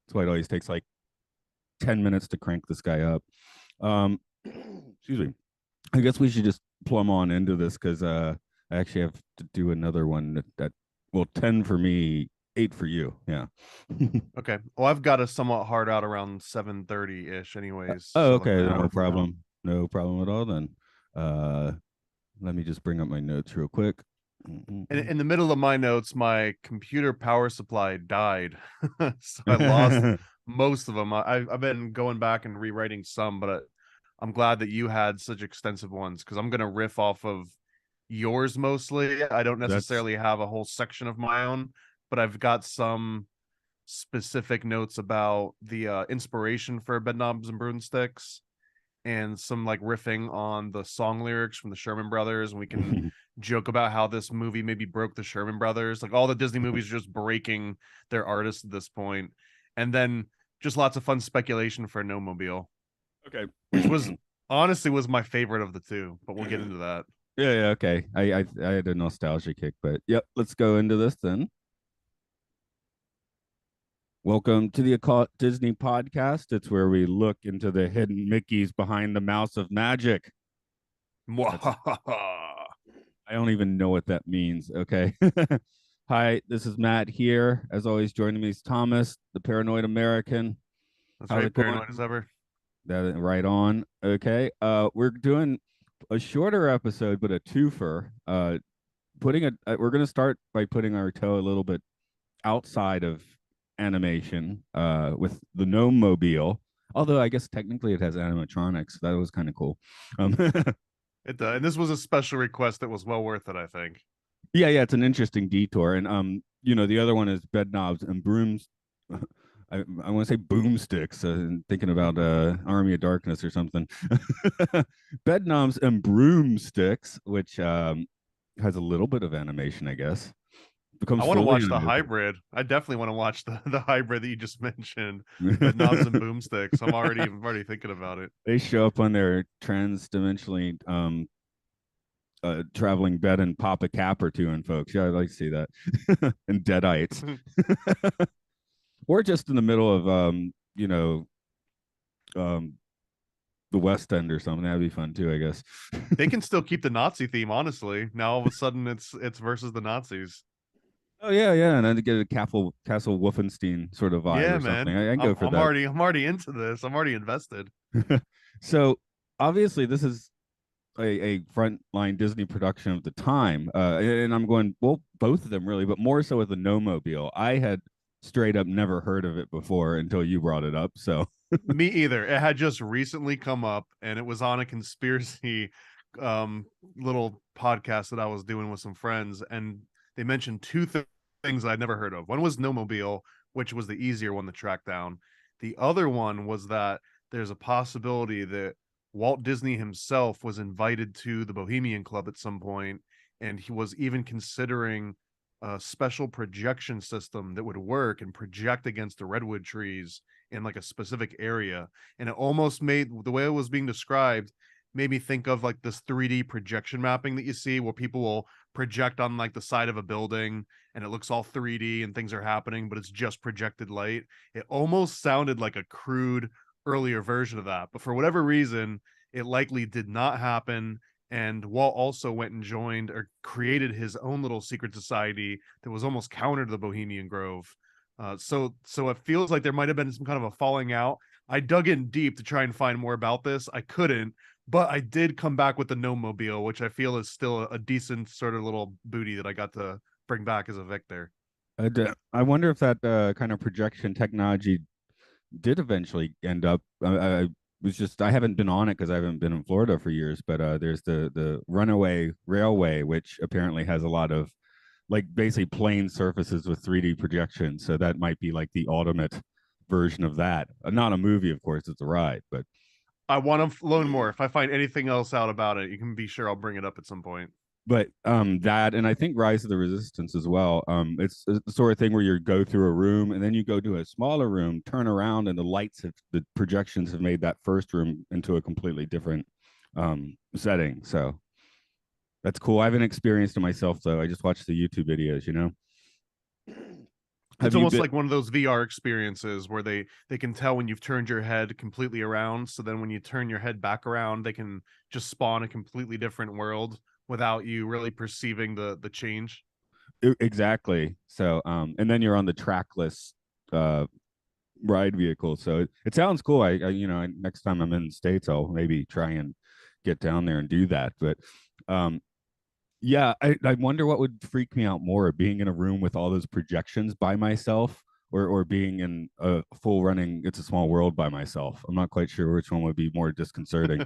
That's why it always takes like 10 minutes to crank this guy up. Excuse me. I guess we should just plumb on into this because I actually have to do another one that well, 10 for me, 8 for you. Yeah. Okay. Well, I've got a somewhat hard out around 7:30 ish, anyways. Oh, So like okay. an hour No from now. problem. No problem at all then. Uh, Let me just bring up my notes real quick. And in the middle of my notes, my computer power supply died, so I lost most of them. I've been going back and rewriting some, but I'm glad that you had such extensive ones because I'm gonna riff off of yours mostly. I don't That's necessarily have a whole section of my own, but I've got some specific notes about the inspiration for Bedknobs and Broomsticks and some like riffing on the song lyrics from the Sherman Brothers. And we can joke about how this movie maybe broke the Sherman Brothers. Like all the Disney movies are just breaking their artists at this point. And then just lots of fun speculation for Gnome Mobile, okay. which was honestly was my favorite of the two, but we'll get into that. Yeah, yeah, okay. I had a nostalgia kick, but yep, let's go into this then. Welcome to the Occult Disney podcast. It's where we look into the hidden Mickeys behind the mouse of magic. That's I don't even know what that means. Okay. Hi, this is Matt here. As always, joining me is Thomas, the paranoid American. That's How's right, it paranoid as going? ever. That right on. Okay. We're doing a shorter episode, but a twofer. Putting a we're gonna start by putting our toe a little bit outside of animation with the Gnome Mobile. Although I guess technically it has animatronics. That was kind of cool. Um, And this was a special request that was well worth it, I think. yeah, yeah, it's an interesting detour. And the other one is Bedknobs and Brooms. I want to say Boomsticks. Thinking about Army of Darkness or something. Bedknobs and Broomsticks, which has a little bit of animation, I guess. I Becomes want to fully watch the animated. hybrid. I definitely want to watch the hybrid that you just mentioned, but knobs and boomsticks. I'm already thinking about it. They show up on their trans-dimensionally traveling bed and pop a cap or two in folks. Yeah, I'd like to see that. And deadites. Or just in the middle of um the West End or something. That'd be fun too, I guess. They can still keep the Nazi theme, honestly. Now all of a sudden it's versus the Nazis. Oh yeah, yeah, and then to get a Castle Wolfenstein sort of vibe Yeah, or something. man. I can go I'm for I'm that. already I'm already into this. I'm already invested. So obviously this is a frontline Disney production of the time, and I'm going well, both of them really, but more so with the No-Mobile. I had straight up never heard of it before until you brought it up. So Me either. It had just recently come up and it was on a conspiracy um little podcast that I was doing with some friends, and they mentioned things I'd never heard of. One was No Mobile, which was the easier one to track down. The other one was that there's a possibility that Walt Disney himself was invited to the Bohemian Club at some point, and he was even considering a special projection system that would work and project against the redwood trees in like a specific area. And it almost made the way it was being described made me think of like this 3D projection mapping that you see where people will project on like the side of a building and it looks all 3D and things are happening, but it's just projected light. It almost sounded like a crude earlier version of that, but for whatever reason, it likely did not happen. And Walt also went and joined or created his own little secret society that was almost counter to the Bohemian Grove. So it feels like there might have been some kind of a falling out. I dug in deep to try and find more about this. I couldn't, but I did come back with the Gnome Mobile, which I feel is still a decent sort of little booty that I got to bring back as a victor. I wonder if that kind of projection technology did eventually end up. I was just I haven't been on it because I haven't been in Florida for years. But there's the Runaway Railway, which apparently has a lot of like basically plain surfaces with 3D projection. So that might be like the ultimate version of that. Not a movie, of course, it's a ride, but I want to learn more. If I find anything else out about it, you can be sure I'll bring it up at some point. that and I think Rise of the Resistance as well. It's the sort of thing where you go through a room and then you go to a smaller room, turn around, and the projections have made that first room into a completely different setting. So that's cool. I haven't experienced it myself though. I just watched the YouTube videos. It's Have you almost been? like one of those VR experiences where they can tell when you've turned your head completely around. So then when you turn your head back around, they can just spawn a completely different world without you really perceiving the change. Exactly. So, and then you're on the trackless uh ride vehicle. So it sounds cool. Next time I'm in the States, I'll maybe try and get down there and do that. But um, yeah, I wonder what would freak me out more, being in a room with all those projections by myself, or being in a full running It's a Small World by myself. I'm not quite sure which one would be more disconcerting.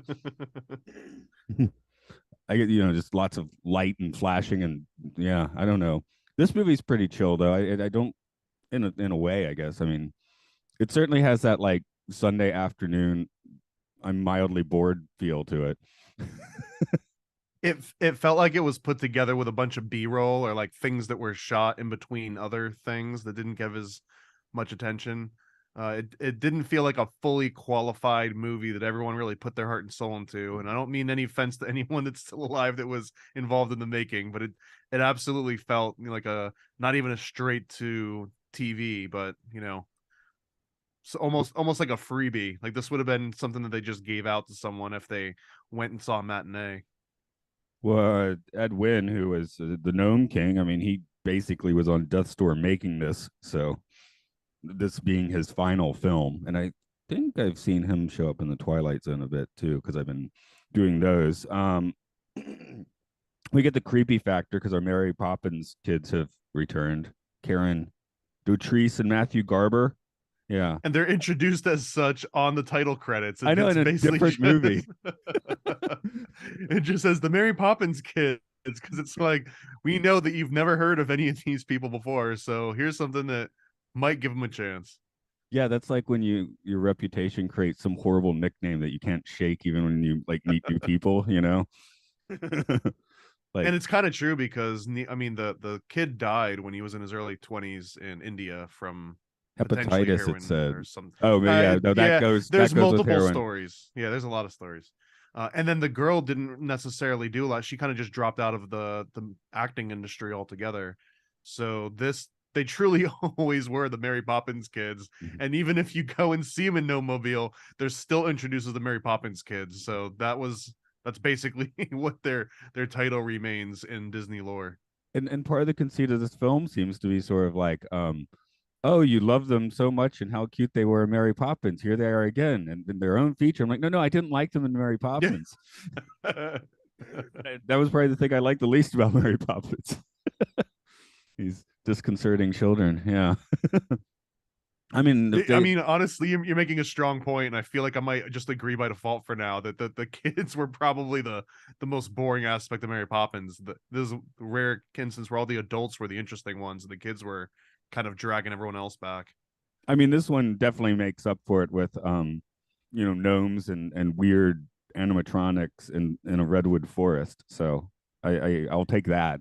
I get, just lots of light and flashing, and yeah, I don't know. This movie's pretty chill though. I don't, in a way, I guess. I mean, it certainly has that like Sunday afternoon, I'm mildly bored feel to it. It felt like it was put together with a bunch of B-roll or like things that were shot in between other things that didn't give as much attention. It didn't feel like a fully qualified movie that everyone really put their heart and soul into. And I don't mean any offense to anyone that's still alive that was involved in the making, but it absolutely felt like a not even a straight to TV, but so almost like a freebie. Like this would have been something that they just gave out to someone if they went and saw a matinee. Well, Ed Wynn, who was the Gnome King, I mean, he basically was on death's door making this. So this being his final film, and I think I've seen him show up in the Twilight Zone a bit too, because I've been doing those. We get the creepy factor because our Mary Poppins kids have returned. Karen Dutrice and Matthew Garber. Yeah, And they're introduced as such on the title credits. I know, It's in a basically different just movie. it just says the Mary Poppins kids because it's like we know that you've never heard of any of these people before, so here's something that might give them a chance. Yeah, that's like when your reputation creates some horrible nickname that you can't shake even when you like meet new people, like And it's kind of true because I mean the kid died when he was in his early 20s in India from potentially hepatitis, it heroin said. or some. Oh, but yeah, no, that Yeah, goes there's with multiple heroin. stories. Yeah, there's a lot of stories. And then the girl didn't necessarily do a lot. She kind of just dropped out of the acting industry altogether. So they truly always were the Mary Poppins kids. Mhm. And even if you go and see them in No Mobile, they're still introduced as the Mary Poppins kids. So that's basically what their title remains in Disney lore. And part of the conceit of this film seems to be sort of like, oh, you love them so much and how cute they were in Mary Poppins. Here they are again, and in their own feature. I'm like, no, I didn't like them in Mary Yeah. Poppins. That was probably the thing I liked the least about Mary Poppins. These disconcerting children. Yeah. I mean, if I they, mean, honestly, you're making a strong point, and I feel like I might just agree by default for now that the kids were probably the most boring aspect of Mary Poppins. This is a rare instance where all the adults were the interesting ones, and the kids were kind of dragging everyone else back. I mean, this one definitely makes up for it with, gnomes and weird animatronics in a redwood forest. So I'll take that.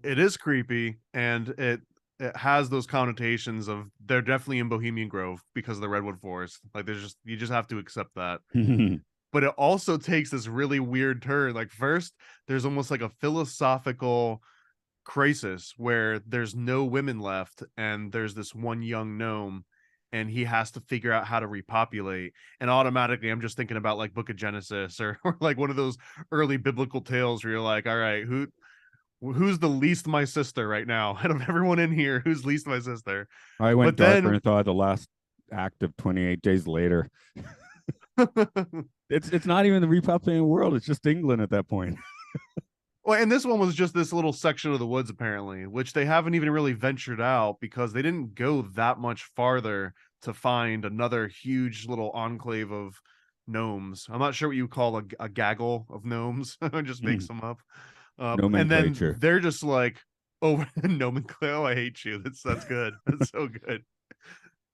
It is creepy, and it has those connotations of they're definitely in Bohemian Grove because of the redwood forest. Like there's just you just have to accept that. But it also takes this really weird turn. Like first, there's almost like a philosophical crisis where there's no women left and there's this one young gnome and he has to figure out how to repopulate, and automatically I'm just thinking about like Book of Genesis or like one of those early biblical tales where you're like, all right, who's the least my sister right now out of everyone in here, who's least my sister? I went But darker then and thought the last act of 28 Days Later. It's not even the repopulating world. It's just England at that point. well, and this one was just this little section of the woods, apparently, which they haven't even really ventured out because they didn't go that much farther to find another huge little enclave of gnomes. I'm not sure what you call a gaggle of gnomes. Just makes them up. And then Nomenclature. they're just like, oh, nomenclature. Oh, I hate you. That's good. That's so good.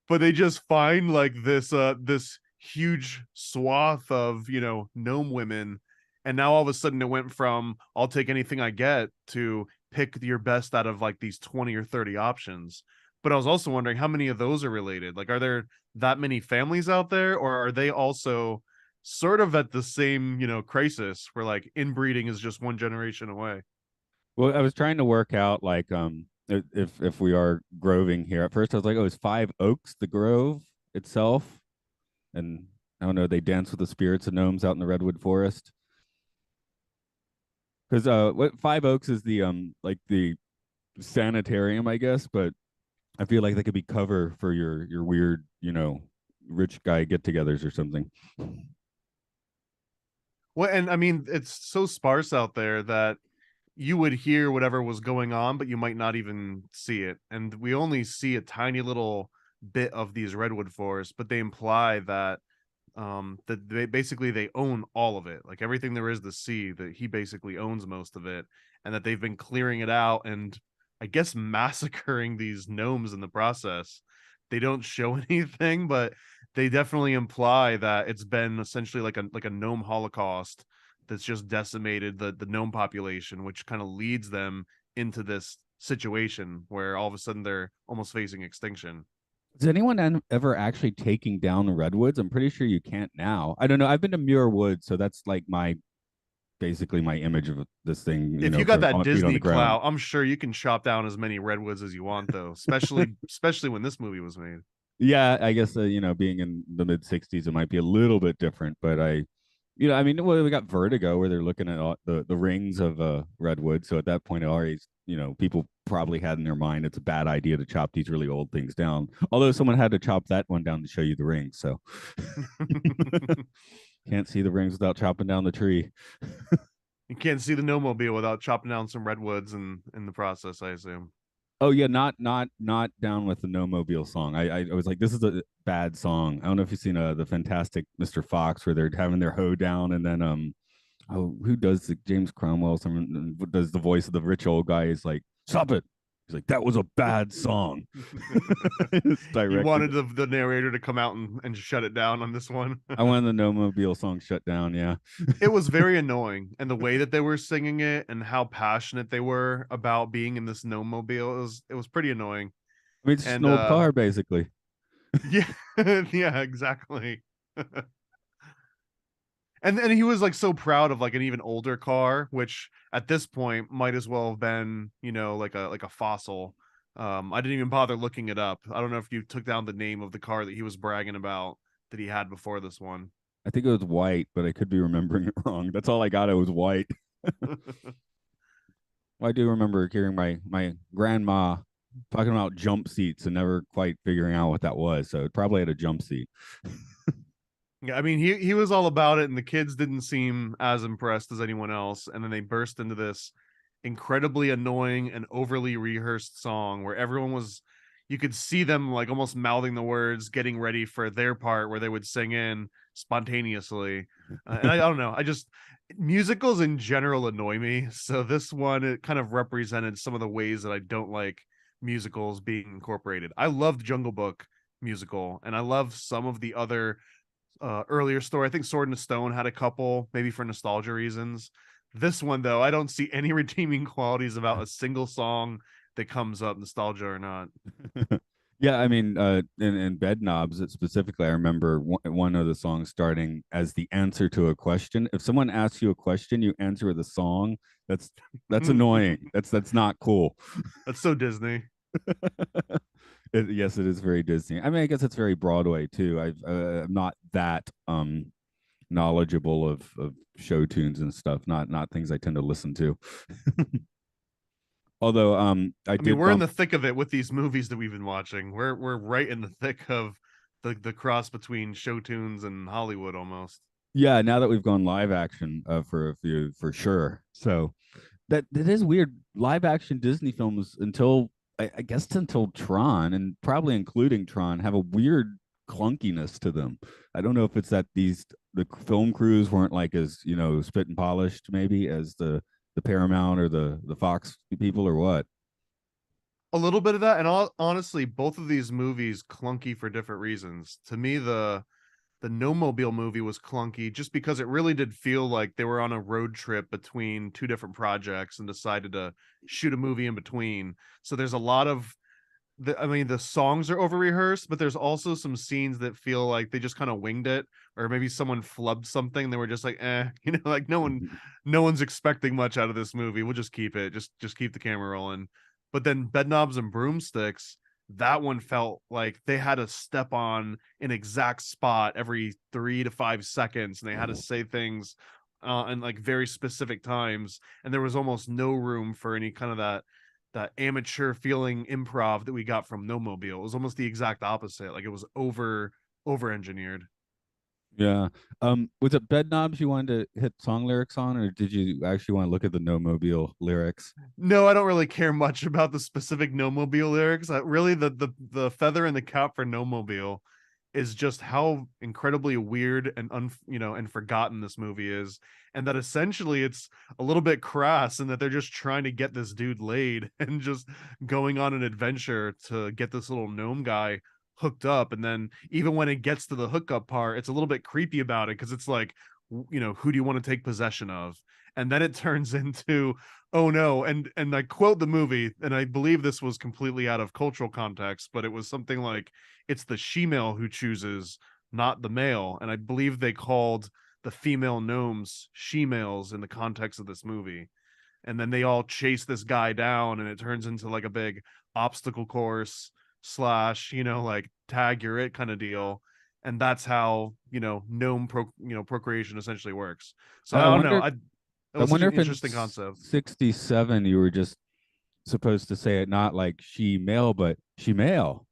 But they just find like this huge swath of gnome women, and now all of a sudden it went from I'll take anything I get to pick your best out of like these 20 or 30 options. But I was also wondering how many of those are related. Like, are there that many families out there, or are they also sort of at the same crisis where like inbreeding is just one generation away? Well, I was trying to work out like if we are groving here. At first, I was like, oh, it's Five Oaks, the grove itself, and I don't know. They dance with the spirits of gnomes out in the redwood forest. Because what Five Oaks is the like the sanitarium, I guess, but I feel like that could be cover for your weird, rich guy get-togethers or something. Well, and I mean, it's so sparse out there that you would hear whatever was going on, but you might not even see it. And we only see a tiny little bit of these redwood forests, but they imply that they basically they own all of it, like everything there is to see, that he basically owns most of it, and that they've been clearing it out and I guess massacring these gnomes in the process. They don't show anything, but they definitely imply that it's been essentially like a gnome holocaust that's just decimated the gnome population, which kind of leads them into this situation where all of a sudden they're almost facing extinction. Is anyone ever actually taking down the redwoods? I'm pretty sure you can't now. I don't know. I've been to Muir Woods, so that's like my basically my image of this thing, If you got from that feet on Disney the ground. clout, I'm sure you can chop down as many redwoods as you want, though. Especially when this movie was made. Yeah, I guess being in the mid '60s, it might be a little bit different, but I mean, well, we got Vertigo where they're looking at all the rings of redwood. So at that point, already, people probably had in their mind it's a bad idea to chop these really old things down. Although someone had to chop that one down to show you the rings, so can't see the rings without chopping down the tree. You can't see the Nomobile without chopping down some redwoods in the process, I assume. Oh yeah, not down with the No Mobile song. I was like, this is a bad song. I don't know if you've seen the Fantastic Mr. Fox where they're having their hoe down, and then who does the James Cromwell? Someone does the voice of the rich old guy. He's like, stop it. He's like, that was a bad song. It's You directed. wanted the narrator to come out and shut it down on this one. I wanted the No Mobile song shut down. Yeah, It was very annoying, and the way that they were singing it and how passionate they were about being in this Nomobile, it was pretty annoying. I mean it's just an And old car basically. yeah, yeah, exactly. And he was like so proud of like an even older car, which at this point might as well have been, like a fossil. I didn't even bother looking it up. I don't know if you took down the name of the car that he was bragging about that he had before this one. I think it was white, but I could be remembering it wrong. That's all I got. It was white. Well, I do remember hearing my grandma talking about jump seats and never quite figuring out what that was. So it probably had a jump seat. Yeah, I mean he was all about it, and the kids didn't seem as impressed as anyone else. And then they burst into this incredibly annoying and overly rehearsed song where everyone was, you could see them like almost mouthing the words, getting ready for their part where they would sing in spontaneously. And I don't know, I just, musicals in general annoy me. So this one, it kind of represented some of the ways that I don't like musicals being incorporated. I loved Jungle Book musical, and I love some of the other earlier story. I think Sword in the Stone had a couple, maybe for nostalgia reasons. This one, though, I don't see any redeeming qualities about a single song that comes up, nostalgia or not. Yeah, I mean, in Bedknobs specifically, I remember one of the songs starting as the answer to a question. If someone asks you a question, you answer with a song. That's annoying. That's not cool. That's so Disney. Yes, it is very Disney. I mean, I guess it's very Broadway too. I'm not that knowledgeable of show tunes and stuff. Not things I tend to listen to. Although I I mean, did we're in bump. the thick of it with these movies that we've been watching. We're right in the thick of the cross between show tunes and Hollywood almost. Yeah, now that we've gone live action for a few for sure. So that is weird. Live action Disney films until I guess until Tron and probably including Tron have a weird clunkiness to them. I don't know if it's that the film crews weren't like as spit and polished maybe as the Paramount or the Fox people or what. A little bit of that, and honestly, both of these movies clunky for different reasons. To me, the No Mobile movie was clunky just because it really did feel like they were on a road trip between two different projects and decided to shoot a movie in between. So there's a lot of I mean, the songs are over rehearsed, but there's also some scenes that feel like they just kind of winged it, or maybe someone flubbed something. They were just like, like no one's expecting much out of this movie. We'll just keep it, just keep the camera rolling. But then Bedknobs and Broomsticks, that one felt like they had to step on an exact spot every 3 to 5 seconds, and they had to say things in like very specific times, and there was almost no room for any kind of that amateur feeling improv that we got from No Mobile. It was almost the exact opposite. Like it was over engineered. Yeah. Was it Bedknobs you wanted to hit song lyrics on, or did you actually want to look at the No Mobile lyrics? No, I don't really care much about the specific No Mobile lyrics. Really, the feather in the cap for No Mobile is just how incredibly weird and and forgotten this movie is, and that essentially it's a little bit crass, and that they're just trying to get this dude laid and just going on an adventure to get this little gnome guy hooked up. And then even when it gets to the hookup part, it's a little bit creepy about it because it's like, who do you want to take possession of? And then it turns into, oh no, and I quote the movie, and I believe this was completely out of cultural context, but it was something like, it's the she-male who chooses, not the male. And I believe they called the female gnomes she-males in the context of this movie. And then they all chase this guy down, and it turns into like a big obstacle course slash, like tag you're it kind of deal. And that's how, procreation essentially works. So I I don't know. wonder. It I was such wonder an if in interesting concept. '67 you were just supposed to say it not like she male, but she male.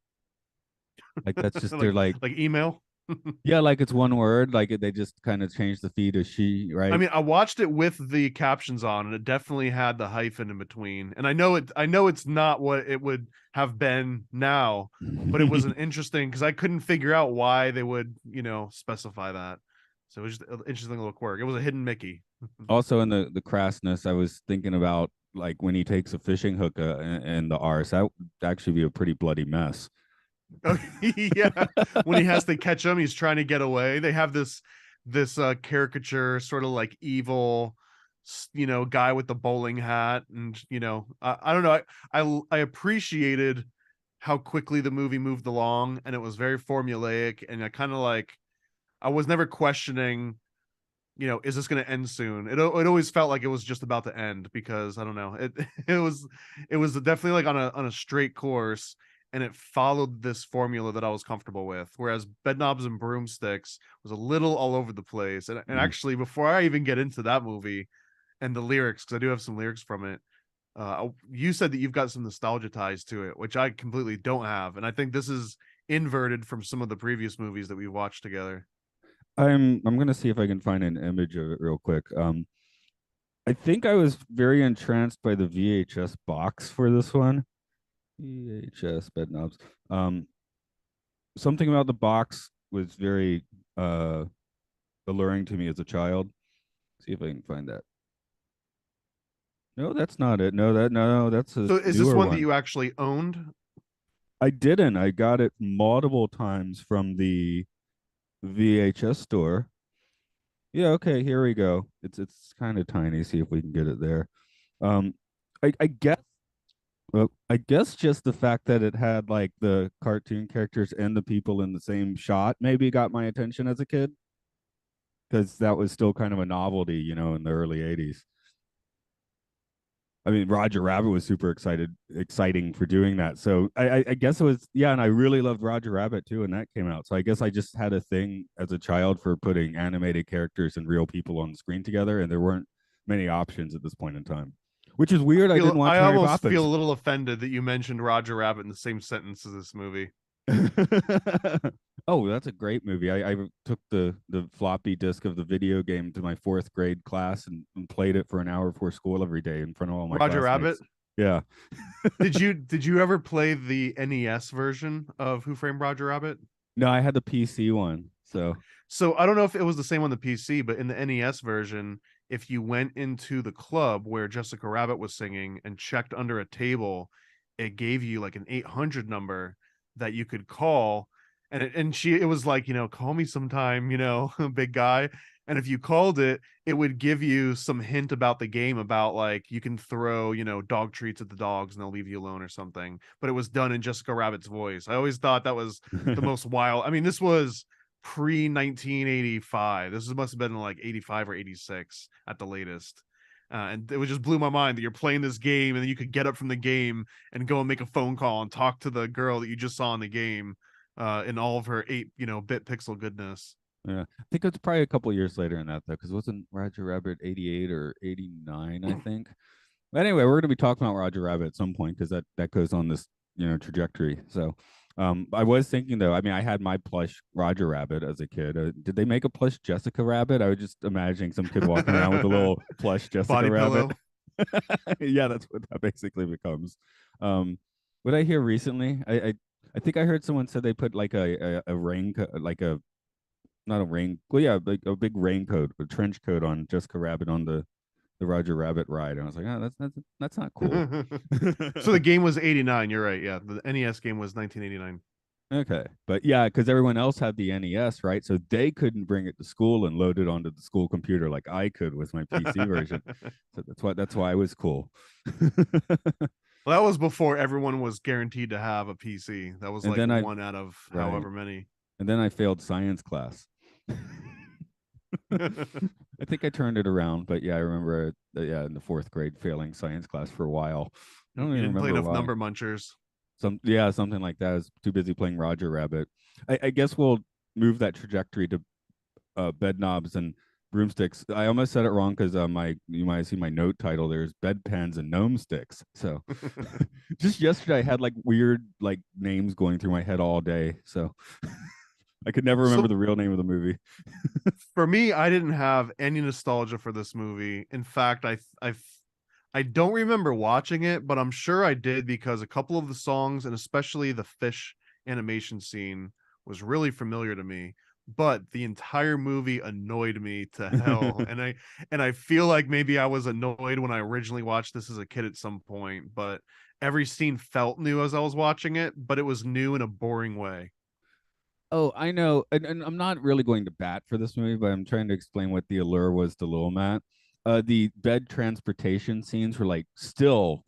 Like that's just they're like like, like email. yeah, like it's one word. Like they just kind of changed the fee to she, I right? mean, I watched it with the captions on, and it definitely had the hyphen in between. And I know it's not what it would have been now, but it was an interesting, because I couldn't figure out why they would, specify that. So it was just an interesting little quirk. It was a hidden Mickey. Also, in the crassness, I was thinking about like when he takes a fishing hook and the arse, that would actually be a pretty bloody mess. Oh, yeah. When he has to catch him, he's trying to get away. They have this caricature, sort of like evil, guy with the bowling hat, and I don't know. I appreciated how quickly the movie moved along, and it was very formulaic, and I kind of like, I was never questioning, is this going to end soon? It always felt like it was just about to end, because I don't know. It was definitely like on a straight course, and it followed this formula that I was comfortable with. Whereas Bedknobs and Broomsticks was a little all over the place. And Mm. actually, before I even get into that movie and the lyrics, because I do have some lyrics from it, you said that you've got some nostalgia ties to it, which I completely don't have, and I think this is inverted from some of the previous movies that we watched together. I'm gonna see if I can find an image of it real quick. I think I was very entranced by the VHS box for this one. VHS bed knobs. Um, Something about the box was very alluring to me as a child. See if I can find that. No, that's not it. No, that's a So is this newer one that one. you actually owned? I didn't. I got it multiple times from the VHS store. Yeah, okay, here we go. It's kind of tiny. See if we can get it there. Um, I guess well, I guess just the fact that it had like the cartoon characters and the people in the same shot maybe got my attention as a kid because that was still kind of a novelty, in the early '80s. I mean, Roger Rabbit was super exciting for doing that. So I guess it was, yeah, and I really loved Roger Rabbit too, and that came out. So I guess I just had a thing as a child for putting animated characters and real people on the screen together, and there weren't many options at this point in time, which is weird. I didn't watch I Mary almost feel Poppins. a little offended that you mentioned Roger Rabbit in the same sentence as this movie. Oh, that's a great movie. I took the floppy disk of the video game to my fourth grade class and played it for an hour before school every day in front of all my Roger Rabbit. classmates. Yeah. Did you ever play the NES version of Who Framed Roger Rabbit? No, I had the PC one. So So I don't know if it was the same on the PC, but in the NES version, if you went into the club where Jessica Rabbit was singing and checked under a table, it gave you like an 800 number that you could call, and it was like, call me sometime, big guy. And if you called it, it would give you some hint about the game, about like you can throw, dog treats at the dogs and they'll leave you alone or something. But it was done in Jessica Rabbit's voice. I always thought that was the most wild. I mean, this was pre 1985. This must have been like 85 or 86 at the latest. And it was just blew my mind that you're playing this game and then you could get up from the game and go and make a phone call and talk to the girl that you just saw in the game, in all of her 8 bit pixel goodness. Yeah, I think it's probably a couple years later in that though, because wasn't Roger Rabbit 88 or 89? I think. But anyway, we're going to be talking about Roger Rabbit at some point because that goes on this trajectory. So, I was thinking though. I mean, I had my plush Roger Rabbit as a kid. Did they make a plush Jessica Rabbit? I was just imagining some kid walking around with a little plush Jessica Body Rabbit. pillow. Yeah, that's what that basically becomes. What I hear recently, I think I heard someone said they put like a raincoat, like a not a rain, well, yeah, like a big raincoat, a trench coat on Jessica Rabbit on the Roger Rabbit ride, and I was like, oh, that's not cool. So the game was 89. You're right. Yeah, the NES game was 1989. Okay, but yeah, because everyone else had the NES, right? So they couldn't bring it to school and load it onto the school computer like I could with my PC version. So that's why it was cool. Well, that was before everyone was guaranteed to have a PC. That was And like then I one out of right, however many. and then I failed science class. I think I turned it around, but yeah, I remember yeah, in the fourth grade failing science class for a while. I don't You even didn't play remember enough why. number munchers. Something like that. I was too busy playing Roger Rabbit. I guess we'll move that trajectory to Bedknobs and Broomsticks. I almost said it wrong because you might see my note title. There's Bedpans and Gnome Sticks. So just yesterday, I had like weird like names going through my head all day. So I could never remember So the real name of the movie. for me, I didn't have any nostalgia for this movie. In fact, I don't remember watching it, but I'm sure I did because a couple of the songs and especially the fish animation scene was really familiar to me. But the entire movie annoyed me to hell, and I feel like maybe I was annoyed when I originally watched this as a kid at some point. But every scene felt new as I was watching it, but it was new in a boring way. Oh, I know, and I'm not really going to bat for this movie, but I'm trying to explain what the allure was to Lil Matt. The bed transportation scenes were like still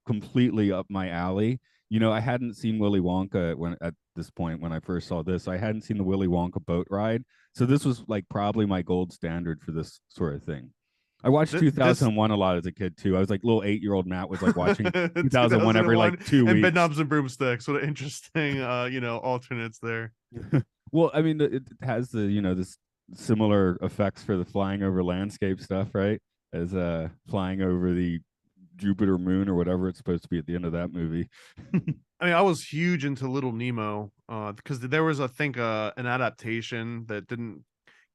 completely up my alley. I hadn't seen Willy Wonka when at this point when I first saw this. I hadn't seen the Willy Wonka boat ride, so this was like probably my gold standard for this sort of thing. I watched This 2001 a lot as a kid too. I was like little 8-year-old Matt was like watching 2001 every like 2001 and 2 weeks. Bedknobs and Broomsticks. What an interesting alternates there. Well, I mean, it has the this similar effects for the flying over landscape stuff, right? As flying over the Jupiter moon or whatever it's supposed to be at the end of that movie. I mean, I was huge into Little Nemo because there was, I think, an adaptation that didn't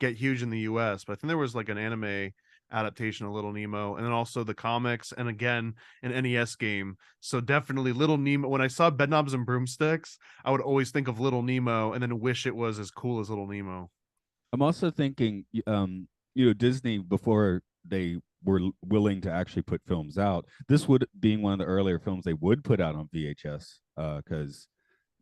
get huge in the US, but I think there was like an anime adaptation of Little Nemo and then also the comics and again an NES game. So definitely Little Nemo. When I saw Bedknobs and Broomsticks, I would always think of Little Nemo and then wish it was as cool as Little Nemo. I'm also thinking, Disney before they were willing to actually put films out. This would being one of the earlier films they would put out on VHS because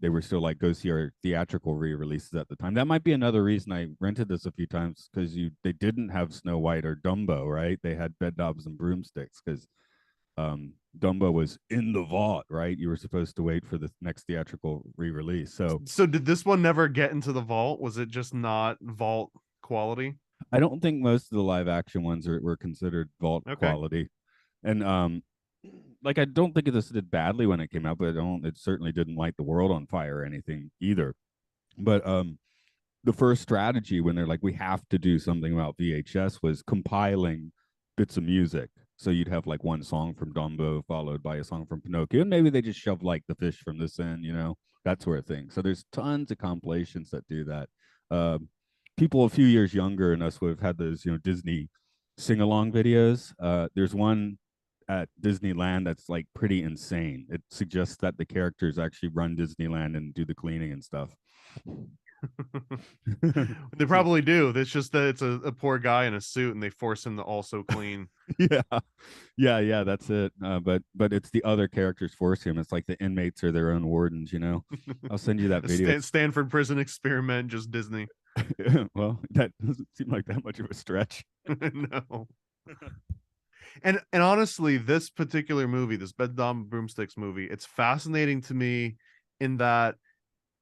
they were still like go see our theatrical re-releases at the time. That might be another reason I rented this a few times because they didn't have Snow White or Dumbo, right? They had Bedknobs and Broomsticks because Dumbo was in the vault, right? You were supposed to wait for the next theatrical re-release. So did this one never get into the vault? Was it just not vault quality? I don't think most of the live action ones were considered vault Okay. quality. And like I don't think this did badly when it came out, but it certainly didn't light the world on fire or anything either. But the first strategy when they're like, we have to do something about VHS was compiling bits of music. So you'd have like one song from Dumbo followed by a song from Pinocchio, and maybe they just shove like the fish from this in, that sort of thing. So there's tons of compilations that do that. People a few years younger than us would have had those, Disney sing along videos. There's one at Disneyland that's like pretty insane. It suggests that the characters actually run Disneyland and do the cleaning and stuff. They probably do. It's just that it's a poor guy in a suit and they force him to also clean. Yeah, yeah, that's it. But it's the other characters force him. It's like the inmates are their own wardens. I'll send you that video. Stanford prison experiment, just Disney. Well, that doesn't seem like that much of a stretch. No. And honestly, this particular movie, this Bedknobs Broomsticks movie, it's fascinating to me in that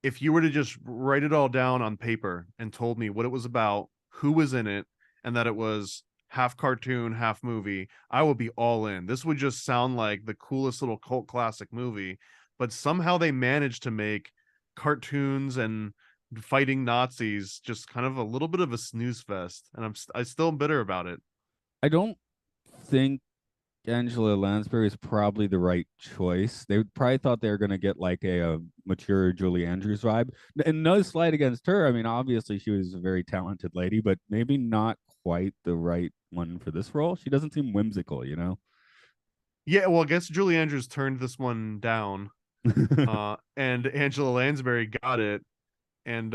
if you were to just write it all down on paper and told me what it was about, who was in it, and that it was half cartoon, half movie, I will be all in. This would just sound like the coolest little cult classic movie, but somehow they managed to make cartoons and fighting Nazis just kind of a little bit of a snooze fest, and I still bitter about it. I don't think Angela Lansbury is probably the right choice. They probably thought they were going to get like a mature Julie Andrews vibe. And no slight against her. I mean, obviously she was a very talented lady, but maybe not quite the right one for this role. She doesn't seem whimsical, you know? Yeah, well, I guess Julie Andrews turned this one down, and Angela Lansbury got it. And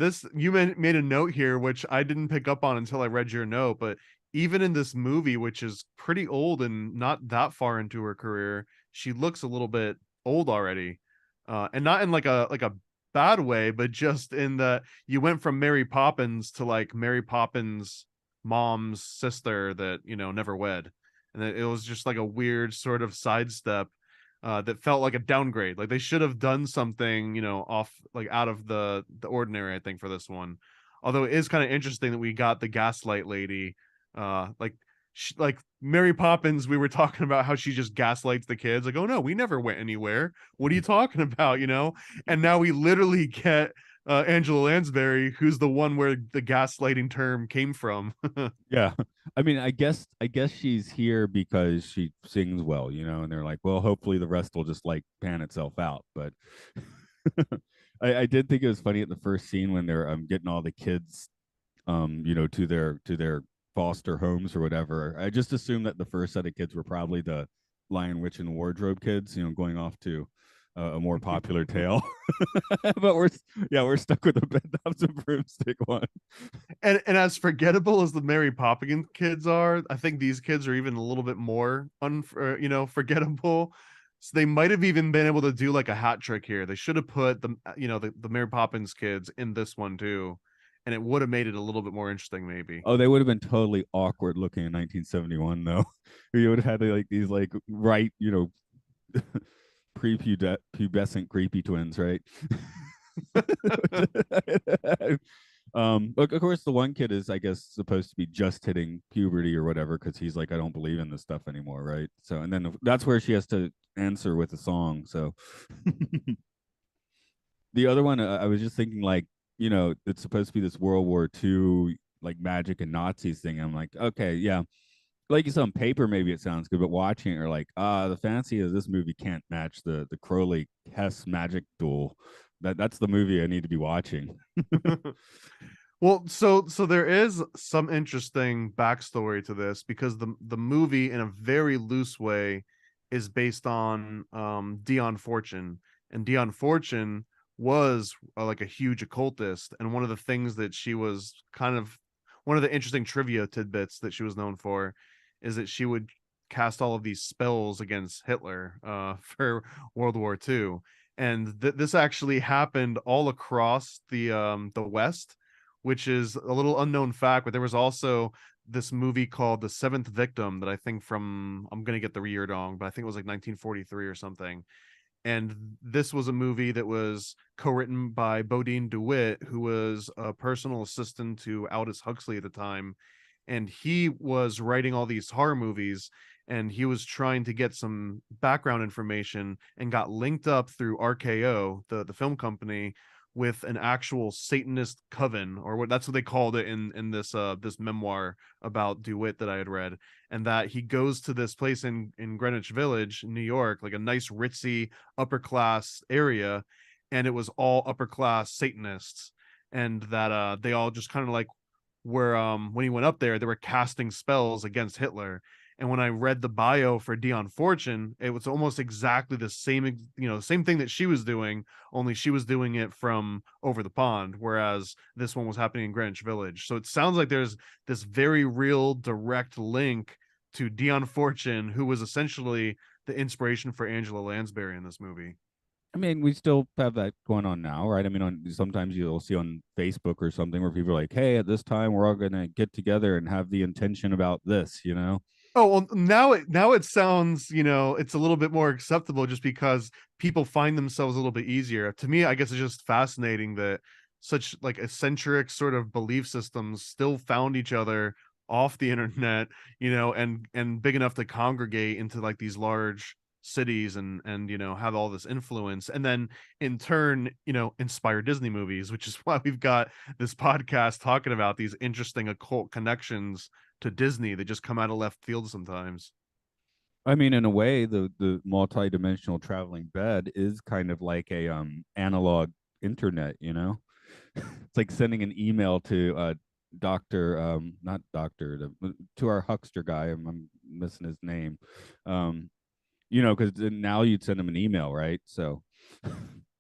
this, you made a note here which I didn't pick up on until I read your note, but even in this movie, which is pretty old and not that far into her career, she looks a little bit old already. And not in like a bad way, but just in that you went from Mary Poppins to like Mary Poppins' mom's sister that, you know, never wed. And it was just like a weird sort of sidestep, that felt like a downgrade. Like they should have done something, you know, off like out of the ordinary, I think, for this one. Although it is kind of interesting that we got the gaslight lady, like like Mary Poppins. We were talking about how she just gaslights the kids. Like, oh no, we never went anywhere. What are you talking about? You know? And now we literally get Angela Lansbury, who's the one where the gaslighting term came from. Yeah. I mean, I guess she's here because she sings well, you know, and they're like, well, hopefully the rest will just like pan itself out. But I did think it was funny at the first scene when they're getting all the kids you know, to their foster homes or whatever. I just assumed that the first set of kids were probably the Lion, Witch, and Wardrobe kids, you know, going off to a more popular tale. But we're stuck with the Bedknobs and Broomstick one. And as forgettable as the Mary Poppins kids are, I think these kids are even a little bit more you know, forgettable. So they might have even been able to do like a hat trick here. They should have put the, you know, the Mary Poppins kids in this one too, and it would have made it a little bit more interesting, maybe. Oh, they would have been totally awkward looking in 1971, though. You would have had like these like right, you know, prepubescent creepy twins, right? Of course, the one kid is, I guess, supposed to be just hitting puberty or whatever, because he's like, I don't believe in this stuff anymore, right? So, and then that's where she has to answer with a song. So, the other one, I was just thinking, like, you know, it's supposed to be this World War II, like magic and Nazis thing. I'm like, okay, yeah, like you said on paper, maybe it sounds good, but watching it, you're like, the fancy of this movie can't match the Crowley Hess magic duel. That's the movie I need to be watching. Well, so there is some interesting backstory to this, because the movie, in a very loose way, is based on Dion Fortune, and Dion Fortune was like a huge occultist, and one of the things that she was kind of, one of the interesting trivia tidbits that she was known for, is that she would cast all of these spells against Hitler for World War II. And this actually happened all across the West, which is a little unknown fact. But there was also this movie called The Seventh Victim that I think from, I'm gonna get the year wrong, but I think it was like 1943 or something. And this was a movie that was co-written by Bodine DeWitt, who was a personal assistant to Aldous Huxley at the time, and he was writing all these horror movies, and he was trying to get some background information and got linked up through RKO, the film company, with an actual Satanist coven, or what, that's what they called it in this memoir about DeWitt that I had read. And that he goes to this place in Greenwich Village, New York, like a nice ritzy upper class area, and it was all upper class Satanists, and that they all just kind of like where when he went up there, they were casting spells against Hitler. And when I read the bio for Dion Fortune, it was almost exactly the same, you know, same thing that she was doing, only she was doing it from over the pond, whereas this one was happening in Greenwich Village. So it sounds like there's this very real direct link to Dion Fortune, who was essentially the inspiration for Angela Lansbury in this movie. I mean, we still have that going on now, right? I mean, sometimes you'll see on Facebook or something where people are like, "Hey, at this time, we're all gonna get together and have the intention about this," you know? Oh, well, now it sounds, you know, it's a little bit more acceptable just because people find themselves a little bit easier. To me, I guess it's just fascinating that such like eccentric sort of belief systems still found each other off the internet, and big enough to congregate into like these large cities and have all this influence, and then in turn inspire Disney movies, which is why we've got this podcast talking about these interesting occult connections to Disney that just come out of left field sometimes. I mean, in a way, the multi-dimensional traveling bed is kind of like a analog internet, you know? It's like sending an email to Doctor, not Doctor, to our huckster guy. I'm missing his name. Um, because now you'd send him an email, right? So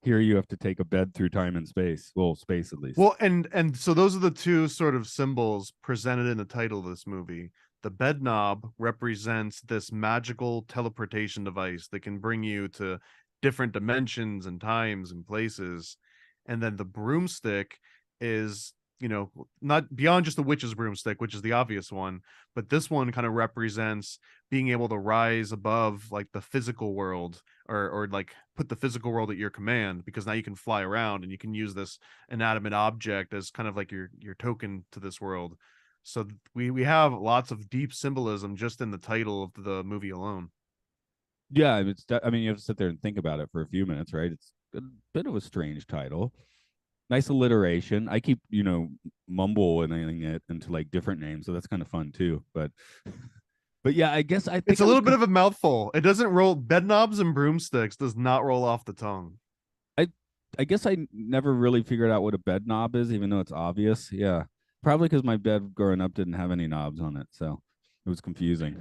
here you have to take a bed through time and space. Well, space at least. Well, and so those are the two sort of symbols presented in the title of this movie. The bed knob represents this magical teleportation device that can bring you to different dimensions and times and places. And then the broomstick is, not beyond just the witch's broomstick, which is the obvious one, but this one kind of represents being able to rise above like the physical world, or like put the physical world at your command, because now you can fly around and you can use this inanimate object as kind of like your token to this world. So we have lots of deep symbolism just in the title of the movie alone. Yeah, I mean, you have to sit there and think about it for a few minutes, right? It's a bit of a strange title. Nice alliteration. I keep, mumbling it into like different names, so that's kind of fun too. But yeah, I guess I It's think a I was little bit of a mouthful. It doesn't roll. Bedknobs and broomsticks does not roll off the tongue. I I guess I never really figured out what a bed knob is, even though it's obvious. Yeah, probably because my bed growing up didn't have any knobs on it, so it was confusing.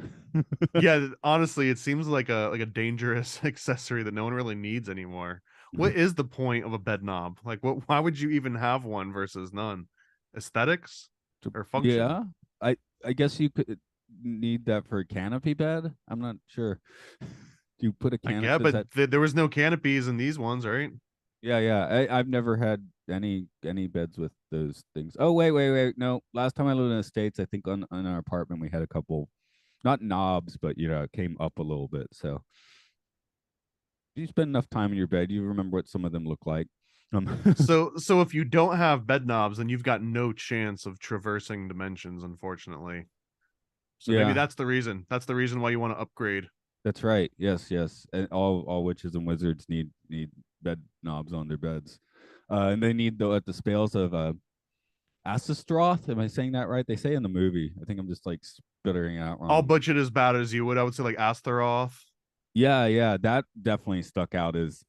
Yeah, honestly, it seems like a dangerous accessory that no one really needs anymore. What is the point of a bed knob? Like, why would you even have one versus none? Aesthetics or function? Yeah, I guess you could need that for a canopy bed. I'm not sure. Do you put a I canopy? get, Does but that? there was no canopies in these ones, right? Yeah, yeah. I've never had any beds with those things. Oh, wait. No, last time I lived in the States, I think on our apartment we had a couple, not knobs, but it came up a little bit. So you spend enough time in your bed, you remember what some of them look like. So if you don't have bed knobs, then you've got no chance of traversing dimensions, unfortunately. So maybe Yeah, that's the reason. That's the reason why you want to upgrade. that's right. Yes, yes. And all witches and wizards need bed knobs on their beds, and they need though at the spells of Asistroth. Am I saying that right? They say in the movie. I think I'm just like spittering out I'll wrong. butch it as bad as you would. I would say like Astaroth. Yeah, yeah, that definitely stuck out as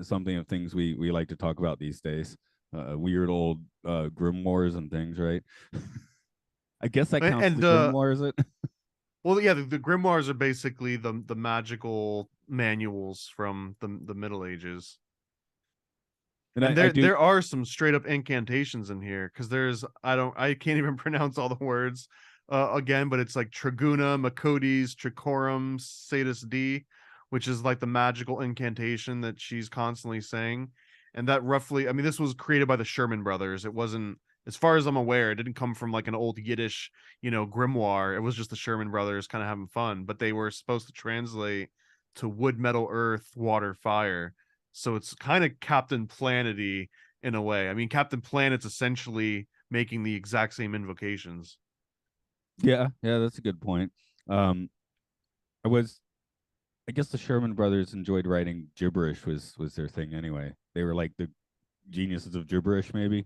something of things we like to talk about these days. Weird old grimoires and things, right? I guess that counts as And a grimoire, is it? well, yeah, the grimoires are basically the magical manuals from the Middle Ages. And And I there do. there are some straight up incantations in here, because I can't even pronounce all the words again, but it's like Traguna, Macodes, Tricorum, Satis D, which is like the magical incantation that she's constantly saying. And that roughly, I mean, this was created by the Sherman brothers. It wasn't, as far as I'm aware, it didn't come from like an old Yiddish, grimoire. It was just the Sherman brothers kind of having fun, but they were supposed to translate to wood, metal, earth, water, fire. So it's kind of Captain Planety in a way. I mean, Captain Planet's essentially making the exact same invocations. Yeah, yeah, that's a good point. Um, I was. I guess the Sherman brothers enjoyed writing gibberish was their thing anyway. They were like the geniuses of gibberish, maybe.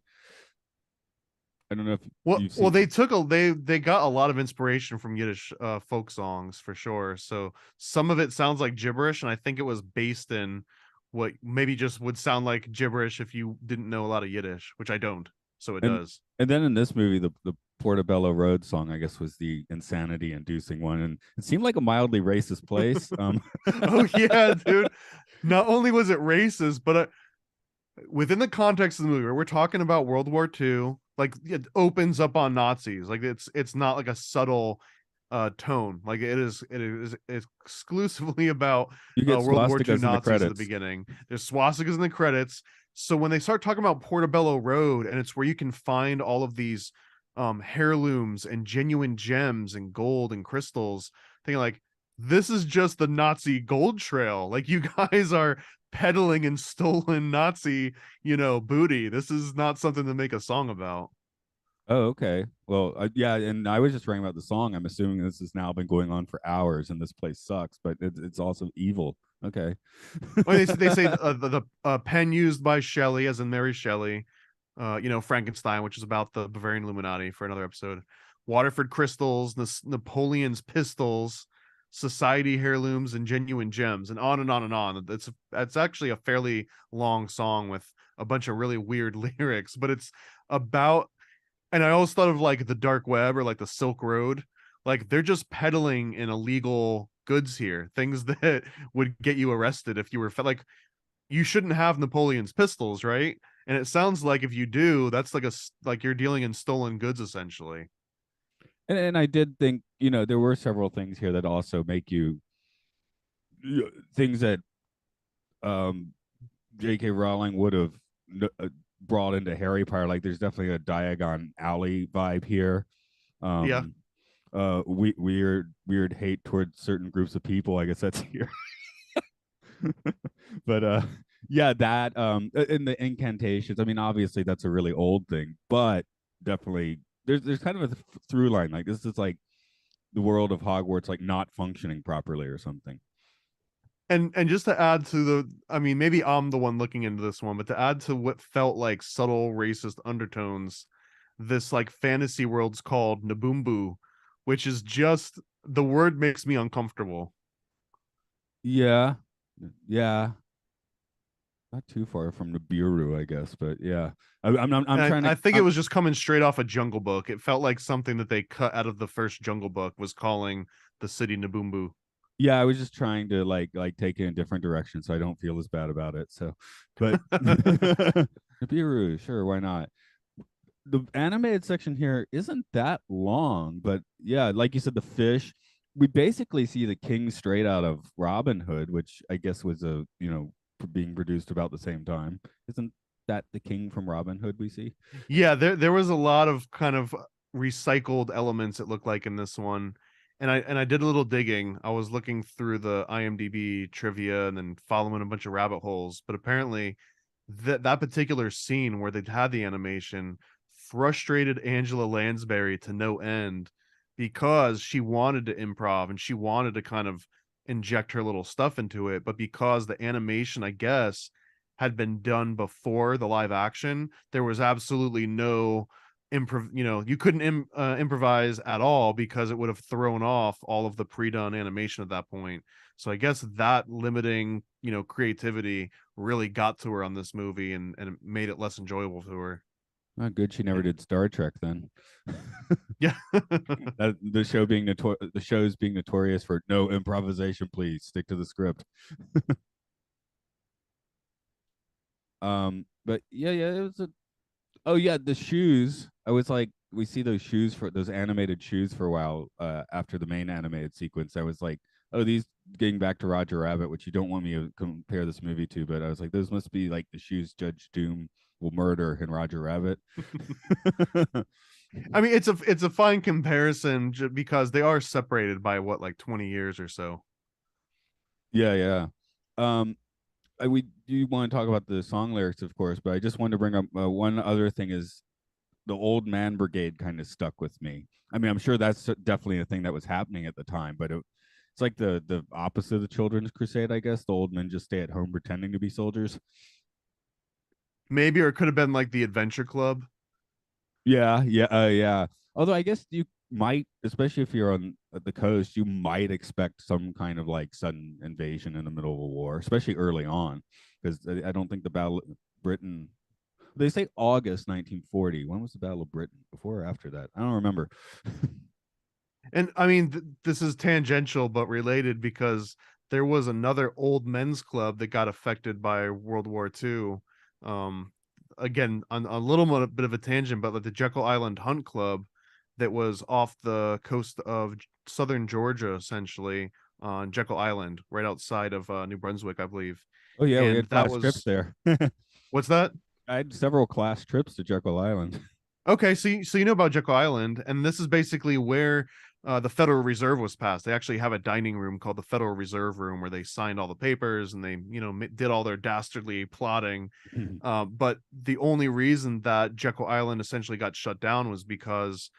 I don't know if Well, you've well, seen. they got a lot of inspiration from Yiddish folk songs for sure. So some of it sounds like gibberish, and I think it was based in what maybe just would sound like gibberish if you didn't know a lot of Yiddish, which I don't. So it and does. and then in this movie, the Portobello Road song, I guess, was the insanity inducing one, and it seemed like a mildly racist place. Oh yeah, dude. Not only was it racist, but within the context of the movie, where we're talking about World War II, like it opens up on Nazis. Like it's not like a subtle tone. Like it is exclusively about You get World War II swastikas in the Nazis at the credits. beginning. There's swastikas in the credits. So when they start talking about Portobello Road, and it's where you can find all of these heirlooms and genuine gems and gold and crystals, thinking like, this is just the Nazi gold trail. Like, you guys are peddling and stolen Nazi, booty. This is not something to make a song about. Oh, okay. Well, yeah, and I was just writing about the song. I'm assuming this has now been going on for hours, and this place sucks, but it's also evil. Okay. Well, they say the pen used by Shelley, as in Mary Shelley, Frankenstein, which is about the Bavarian Illuminati for another episode. Waterford crystals, Napoleon's pistols, society heirlooms, and genuine gems, and on and on and on. It's actually a fairly long song with a bunch of really weird lyrics, but it's about. And I always thought of like the dark web or like the Silk Road. Like they're just peddling in illegal goods here, things that would get you arrested if you were like you shouldn't have Napoleon's pistols, right? And it sounds like if you do, that's like you're dealing in stolen goods essentially. And I did think, there were several things here that also make you things that um J.K. Rowling would have brought into Harry Potter. Like there's definitely a Diagon Alley vibe here. Yeah. Um, weird hate towards certain groups of people. I guess that's here. But yeah, that in the incantations. I mean, obviously that's a really old thing, but definitely there's kind of a through line. Like this is like the world of Hogwarts like not functioning properly or something. And just to add to I mean, maybe I'm the one looking into this one, but to add to what felt like subtle racist undertones, this like fantasy world's called Naboombu, which is just the word makes me uncomfortable. Yeah, yeah, not too far from the Bureau, I guess, but yeah, I'm And trying to. I think it was just coming straight off a Jungle Book. It felt like something that they cut out of the first Jungle Book was calling the city Naboombu. Yeah, I was just trying to like take it in a different direction, so I don't feel as bad about it. So, but Nibiru, sure, why not? The animated section here isn't that long, but yeah, like you said, the fish. We basically see the king straight out of Robin Hood, which I guess was being produced about the same time. Isn't that the king from Robin Hood we see? Yeah, there was a lot of kind of recycled elements it looked like in this one. And I did a little digging. I was looking through the IMDb trivia and then following a bunch of rabbit holes, but apparently that particular scene where they'd had the animation frustrated Angela Lansbury to no end because she wanted to improv and she wanted to kind of inject her little stuff into it, but because the animation, I guess, had been done before the live action, there was absolutely no improv. You couldn't improvise at all because it would have thrown off all of the pre-done animation at that point. So I guess that limiting, creativity really got to her on this movie and it made it less enjoyable to her. Not good. She never did Star Trek then. Yeah. The show's being notorious for no improvisation. Please stick to the script. But yeah, it was a. Oh yeah, the shoes. I was like, we see those shoes for those animated shoes for a while after the main animated sequence. I was like, oh, these getting back to Roger Rabbit, which you don't want me to compare this movie to, but I was like, those must be like the shoes Judge Doom will murder in Roger Rabbit. I mean, it's a fine comparison because they are separated by what, like 20 years or so. Yeah, yeah. Um, we do want to talk about the song lyrics, of course, but I just wanted to bring up one other thing is the old man brigade kind of stuck with me. I mean, I'm sure that's definitely a thing that was happening at the time, but it's like the opposite of the children's crusade, I guess. The old men just stay at home pretending to be soldiers. Maybe, or it could have been like the Adventure Club. Yeah, yeah. Although I guess you might, especially if you're on the coast, you might expect some kind of like sudden invasion in the middle of a war, especially early on, because I don't think the Battle of Britain. They say August 1940. When was the Battle of Britain? Before or after that? I don't remember. And I mean, this is tangential but related because there was another old men's club that got affected by World War II. Um, Again, on a little bit of a tangent, but like the Jekyll Island Hunt Club that was off the coast of southern Georgia, essentially on Jekyll Island, right outside of New Brunswick, I believe. Oh yeah, we And had that class trips was there. what's that? I had several class trips to Jekyll Island. Okay, so you know about Jekyll Island, and this is basically where the Federal Reserve was passed. They actually have a dining room called the Federal Reserve Room where they signed all the papers and they, did all their dastardly plotting. But the only reason that Jekyll Island essentially got shut down was because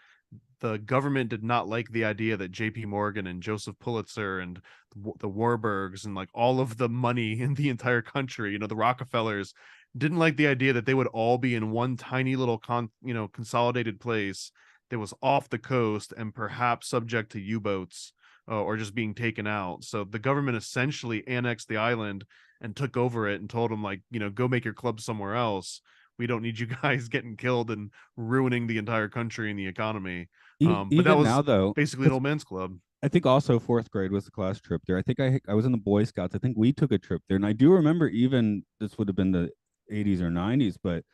the government did not like the idea that J.P. Morgan and Joseph Pulitzer and the Warburgs and like all of the money in the entire country, the Rockefellers, didn't like the idea that they would all be in one tiny little consolidated place that was off the coast and perhaps subject to U-boats or just being taken out. So the government essentially annexed the island and took over it and told them, like, go make your club somewhere else. We don't need you guys getting killed and ruining the entire country and the economy. But that Even was now though, basically an because old man's club. I think also fourth grade was the class trip there. I think I was in the Boy Scouts. I think we took a trip there, and I do remember even this would have been the 80s or 90s, but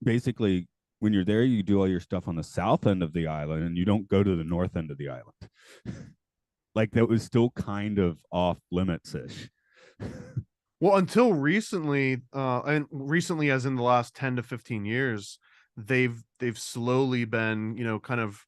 basically when you're there, you do all your stuff on the south end of the island, and you don't go to the north end of the island. Like that was still kind of off limits ish. Well, until recently, and recently as in the last 10 to 15 years, they've slowly been, kind of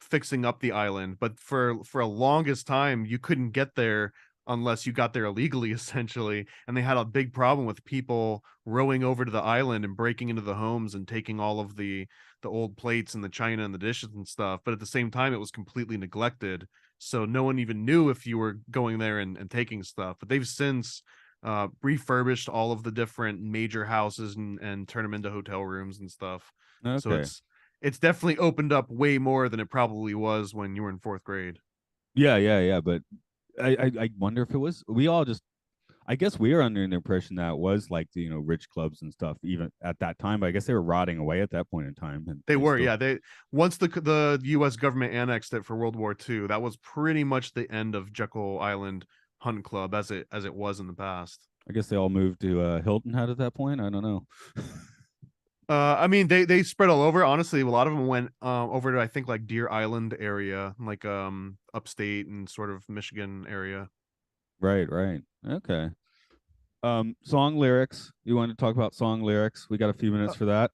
fixing up the island. But for a longest time, you couldn't get there unless you got there illegally, essentially. And they had a big problem with people rowing over to the island and breaking into the homes and taking all of the old plates and the china and the dishes and stuff. But at the same time, it was completely neglected. So no one even knew if you were going there and taking stuff. But they've since refurbished all of the different major houses and turn them into hotel rooms and stuff. So Okay. it's definitely opened up way more than it probably was when you were in fourth grade. Yeah. But I wonder if it was we all just I guess we were under the impression that it was like the rich clubs and stuff even at that time, but I guess they were rotting away at that point in time, and They they were, still yeah. They once the U.S. government annexed it for World War II, that was pretty much the end of Jekyll Island Hunt Club as it was in the past. I guess they all moved to Hilton Head at that point. I don't know. I mean, they spread all over. Honestly, a lot of them went over to, I think, like Deer Island area, like upstate and sort of Michigan area. Right. Okay. Song lyrics. You want to talk about song lyrics? We got a few minutes for that.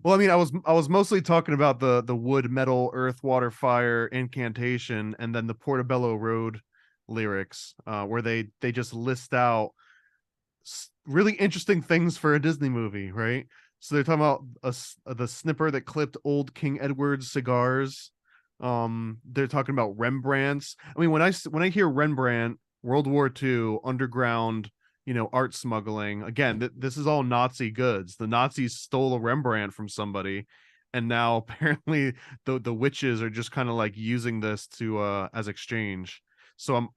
Well, I mean, I was mostly talking about the wood, metal, earth, water, fire, incantation, and then the Portobello Road lyrics, where they just list out really interesting things for a Disney movie, right? So they're talking about the snipper that clipped old King Edward's cigars. They're talking about Rembrandts. I mean, when I hear Rembrandt, World War II, underground, art smuggling. Again, this is all Nazi goods. The Nazis stole a Rembrandt from somebody, and now apparently the witches are just kind of like using this to as exchange. So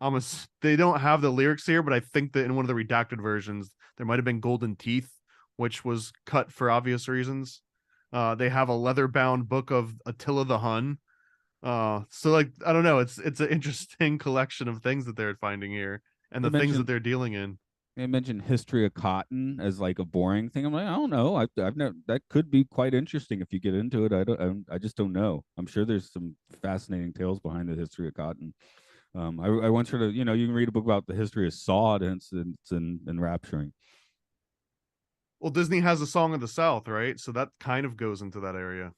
they don't have the lyrics here, but I think that in one of the redacted versions there might have been golden teeth, which was cut for obvious reasons. They have a leather bound book of Attila the Hun. So like I don't know, it's an interesting collection of things that they're finding here and They the things that mentioned they're dealing in. they mentioned history of cotton as like a boring thing. I'm like, I don't know. I've never. That could be quite interesting if you get into it. I just don't know. I'm sure there's some fascinating tales behind the history of cotton. I once heard of you can read a book about the history of sawed, and it's enrapturing. Well, Disney has a Song of the South, right? So that kind of goes into that area.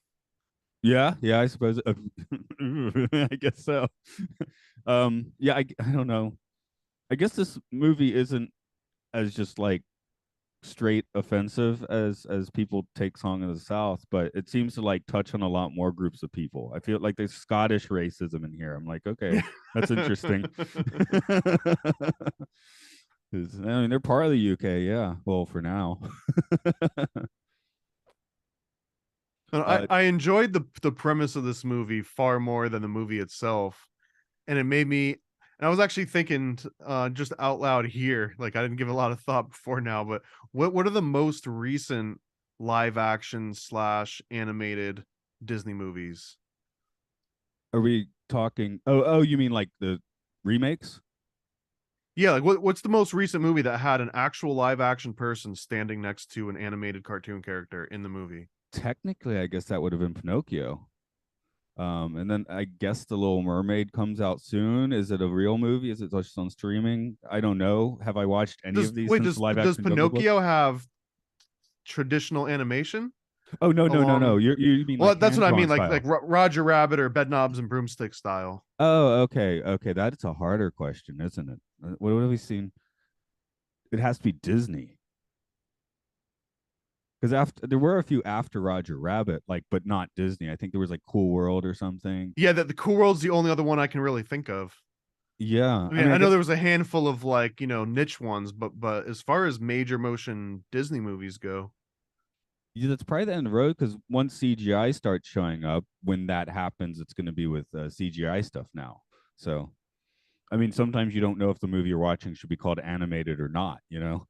Yeah, I suppose. I guess so. Yeah, I don't know. I guess this movie isn't as just like straight offensive as people take Song of the South, but it seems to like touch on a lot more groups of people. I feel like there's Scottish racism in here. I'm like, okay, Yeah. that's interesting. I mean, they're part of the UK, yeah. Well, for now. I uh, I enjoyed the premise of this movie far more than the movie itself, and it made me. And I was actually thinking, just out loud here, like I didn't give a lot of thought before now, but what are the most recent live action slash animated Disney movies? are we talking? Oh, you mean like the remakes? Yeah, like what's the most recent movie that had an actual live action person standing next to an animated cartoon character in the movie? Technically, I guess that would have been Pinocchio. And then I guess The Little Mermaid comes out soon. Is it a real movie? Is it just on streaming? I don't know. Have I watched any Does of these wait, since the does live does action Jungle Book? Pinocchio have traditional animation? Oh no, no, no, no. along. You mean Well, like that's hand what I drawn mean, like style? Roger Rabbit or Bedknobs and Broomstick style. Oh, okay, okay. That's a harder question, isn't it? What have we seen? It has to be Disney because after there were a few after Roger Rabbit, like, but not Disney. I think there was like Cool World or something. Yeah, the Cool World's the only other one I can really think of. Yeah, I I mean, mean, I I know guess there was a handful of like, niche ones, but as far as major motion Disney movies go, yeah, that's probably the end of the road because once CGI starts showing up, when that happens, it's going to be with CGI stuff now. So, I mean, sometimes you don't know if the movie you're watching should be called animated or not. You know?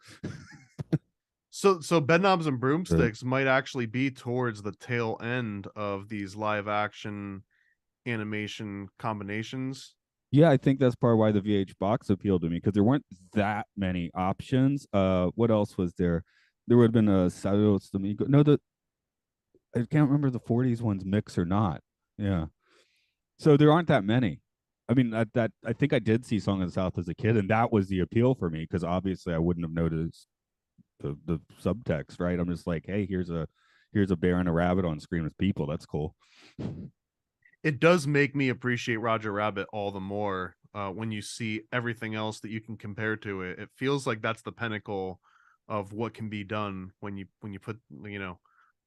so Bedknobs and Uh, Broomsticks might actually be towards the tail end of these live action animation combinations. Yeah, I think that's part of why the VH box appealed to me because there weren't that many options. What else was there? There would have been a Saludos Domingo. No, the I can't remember the '40s ones mix or not. Yeah, so there aren't that many. I mean, that I think I did see Song of the South as a kid, and that was the appeal for me because obviously I wouldn't have noticed the subtext, right? I'm just like, hey, here's a bear and a rabbit on screen with people. That's cool. It does make me appreciate Roger Rabbit all the more when you see everything else that you can compare to it. It feels like that's the pinnacle of what can be done when you put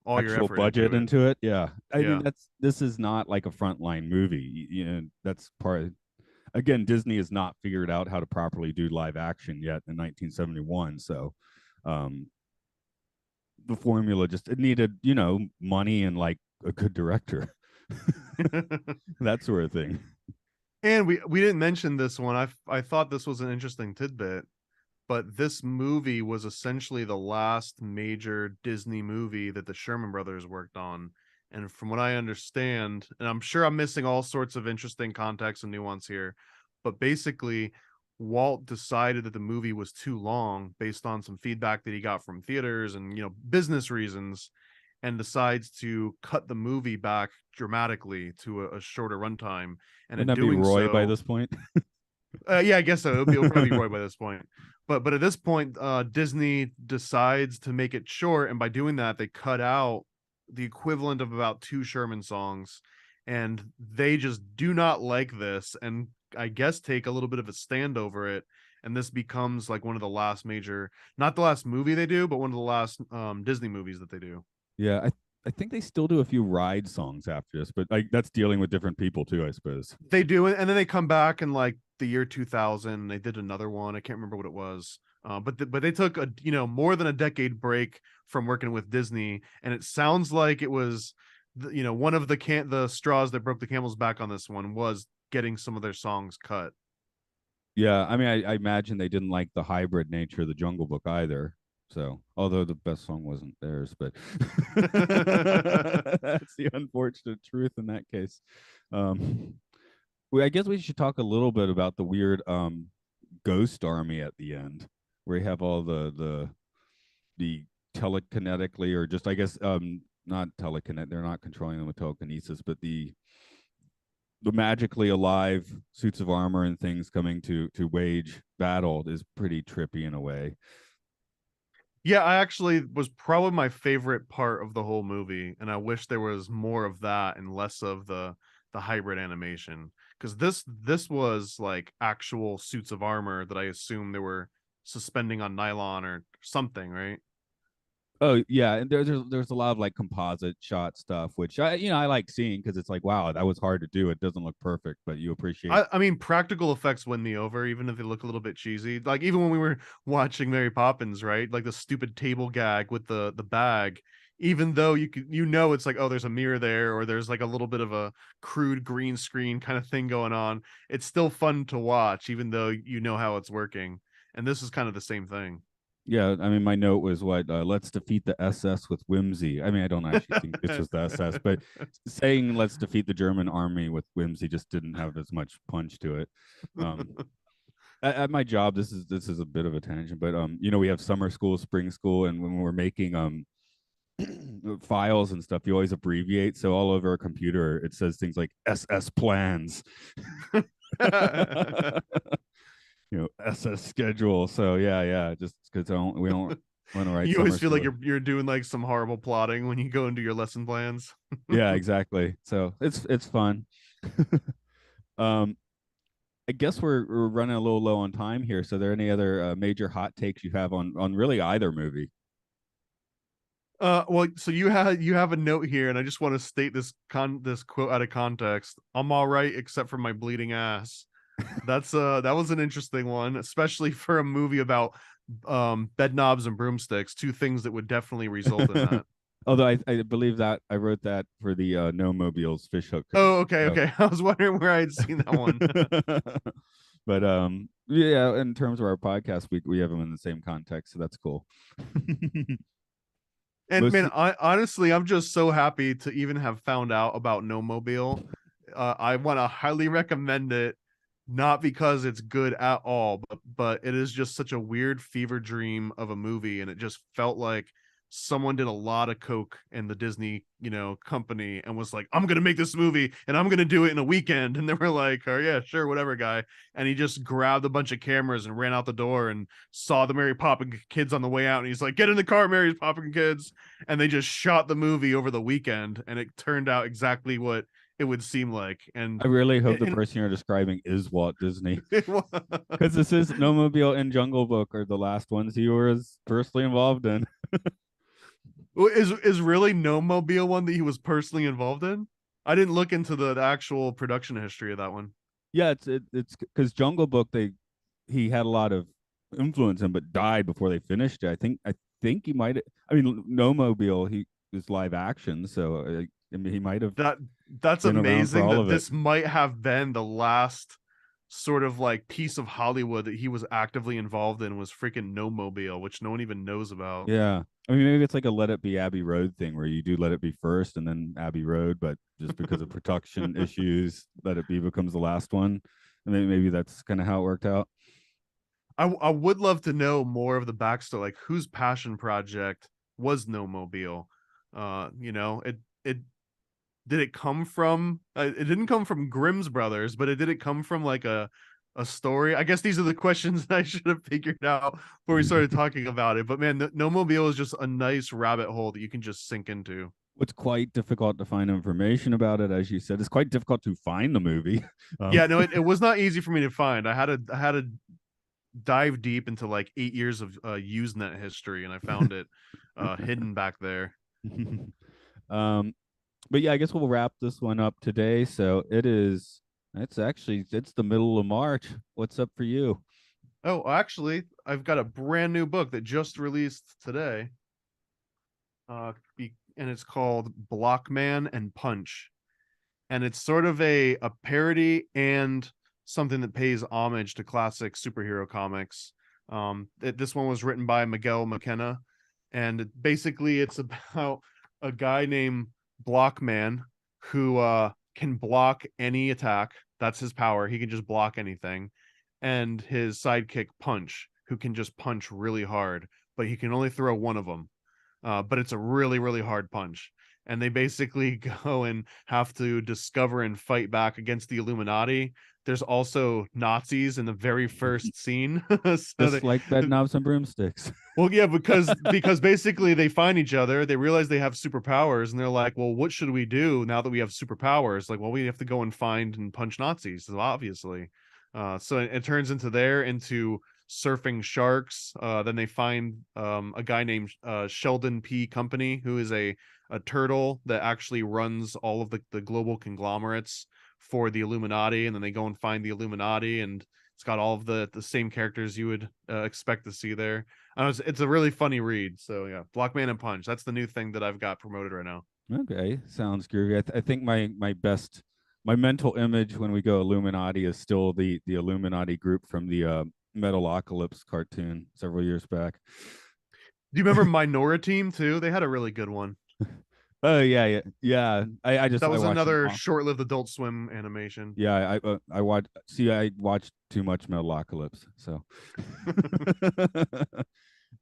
all your Actual effort budget into it. into it. Yeah, I mean Yeah. this is not like a frontline movie. You know, that's part. Again, Disney has not figured out how to properly do live action yet in 1971. So, um, the formula just it needed money and like a good director, that sort of thing. And we didn't mention this one. I thought this was an interesting tidbit, but this movie was essentially the last major Disney movie that the Sherman brothers worked on. And from what I understand, and I'm sure I'm missing all sorts of interesting context and nuance here, but basically, Walt decided that the movie was too long based on some feedback that he got from theaters and business reasons, and decides to cut the movie back dramatically to a shorter runtime. And Wouldn't in that be doing Roy by so, this point? yeah, I guess so. It'll probably be Roy by this point. But at this point, Disney decides to make it short, and by doing that, they cut out the equivalent of about two Sherman songs, and they just do not like this, and I guess take a little bit of a stand over it. And this becomes like one of the last major, not the last movie they do, but one of the last Disney movies that they do. Yeah, I think they still do a few ride songs after this, but like that's dealing with different people too, I suppose. They do it, and then they come back in like the year 2000. They did another one. I can't remember what it was. But they took a more than a decade break from working with Disney, and it sounds like it was one of the straws that broke the camel's back on this one was getting some of their songs cut. Yeah, I mean, I imagine they didn't like the hybrid nature of the Jungle Book either. So, although the best song wasn't theirs, but that's the unfortunate truth in that case. Um, I guess we should talk a little bit about the weird ghost army at the end, where you have all the telekinetically or just I guess not telekinet. They're not controlling them with telekinesis, but the magically alive suits of armor and things coming to wage battle is pretty trippy in a way. Yeah, I actually was probably my favorite part of the whole movie, and I wish there was more of that and less of the hybrid animation. Because this was like actual suits of armor that I assume they were suspending on nylon or something, right? Oh yeah, and there's a lot of like composite shot stuff, which I like seeing because it's like wow, that was hard to do. It doesn't look perfect, but you appreciate. I mean, practical effects win me over, even if they look a little bit cheesy. Like even when we were watching Mary Poppins, right? Like the stupid table gag with the bag. Even though it's like, oh, there's a mirror there, or there's like a little bit of a crude green screen kind of thing going on. It's still fun to watch, even though you know how it's working. And this is kind of the same thing. Yeah, I mean, my note was what let's defeat the SS with whimsy. I mean, I don't actually think this was the SS, but saying let's defeat the German army with whimsy just didn't have as much punch to it. Um, at my job, this is a bit of a tangent, but we have summer school, spring school, and when we're making files and stuff, you always abbreviate. So all over a computer, it says things like SS plans, SS schedule. So yeah, just because we don't Want to write You always summer feel like story. you're doing like some horrible plotting when you go into your lesson plans. Yeah, exactly. So it's fun. um, I guess we're running a little low on time here. So, are there any other major hot takes you have on really either movie? Well, so you have a note here, and I just want to state this quote out of context. I'm all right except for my bleeding ass. That was an interesting one, especially for a movie about Bedknobs and Broomsticks, two things that would definitely result in that. Although I believe that I wrote that for the No Mobiles fish hook. Oh, okay, So. okay. I was wondering where I'd seen that one. But yeah, in terms of our podcast, we have them in the same context, so that's cool. And Most man, honestly, I'm just so happy to even have found out about No Mobile. I want to highly recommend it, not because it's good at all, but it is just such a weird fever dream of a movie, and it just felt like someone did a lot of coke in the Disney, company, and was like, "I'm gonna make this movie, and I'm gonna do it in a weekend." And they were like, "Oh yeah, sure, whatever, guy." And he just grabbed a bunch of cameras and ran out the door and saw the Mary Poppins kids on the way out, and he's like, "Get in the car, Mary Poppins kids." And they just shot the movie over the weekend, and it turned out exactly what it would seem like. And I really hope the and person you're describing is Walt Disney, it was, because this is No Mobile and Jungle Book are the last ones he was personally involved in. is really No Mobile one that he was personally involved in? I didn't look into the actual production history of that one. Yeah, it's because Jungle Book he had a lot of influence in, but died before they finished it. I think he might. I mean, No Mobile he was live action, so I mean he might have That that's been around for amazing all that of it. this might have been the last sort of like piece of Hollywood that he was actively involved in, was freaking No Mobile, which no one even knows about. Yeah. I mean, maybe it's like a Let It Be Abbey Road thing where you do Let It Be first and then Abbey Road, but just because of production issues, Let It Be becomes the last one. And maybe that's kind of how it worked out. I would love to know more of the backstory, like whose passion project was No Mobile. It did it come from? It didn't come from Grimm's brothers, but did it come from like a story? I guess these are the questions that I should have figured out before we started talking about it. But man, No Mobile is just a nice rabbit hole that you can just sink into. What's quite difficult to find information about it, as you said, it's quite difficult to find the movie. Yeah, no, it was not easy for me to find. I had to dive deep into like 8 years of Usenet history, and I found it hidden back there. um, but yeah, I guess we'll wrap this one up today. So it's the middle of March. What's up for you? Oh, actually, I've got a brand new book that just released today. And it's called Blockman and Punch. And it's sort of a parody and something that pays homage to classic superhero comics. This one was written by Miguel McKenna, and basically it's about a guy named Blockman who can block any attack. That's his power. He can just block anything. And his sidekick Punch, who can just punch really hard, but he can only throw one of them. But it's a really, really hard punch. And they basically go and have to discover and fight back against the Illuminati. There's also Nazis in the very first scene. So Just like Bedknobs and Broomsticks. well, yeah, because basically they find each other, they realize they have superpowers, and they're like, well, what should we do now that we have superpowers? Like, well, we have to go and find and punch Nazis, obviously. So it turns into surfing sharks. Then they find a guy named Sheldon P. Company, who is a turtle that actually runs all of the global conglomerates for the Illuminati, and then they go and find the Illuminati, and it's got all of the same characters you would expect to see there. It's a really funny read. So yeah, Blockman and Punch. That's the new thing that I've got promoted right now. Okay, sounds groovy. I think my mental image when we go Illuminati is still the Illuminati group from the Metalocalypse cartoon several years back. Do you remember Minority too? They had a really good one. Oh yeah. That I was watched another short-lived Adult Swim animation. Yeah, I watched. See, I watched too much Metalocalypse. So,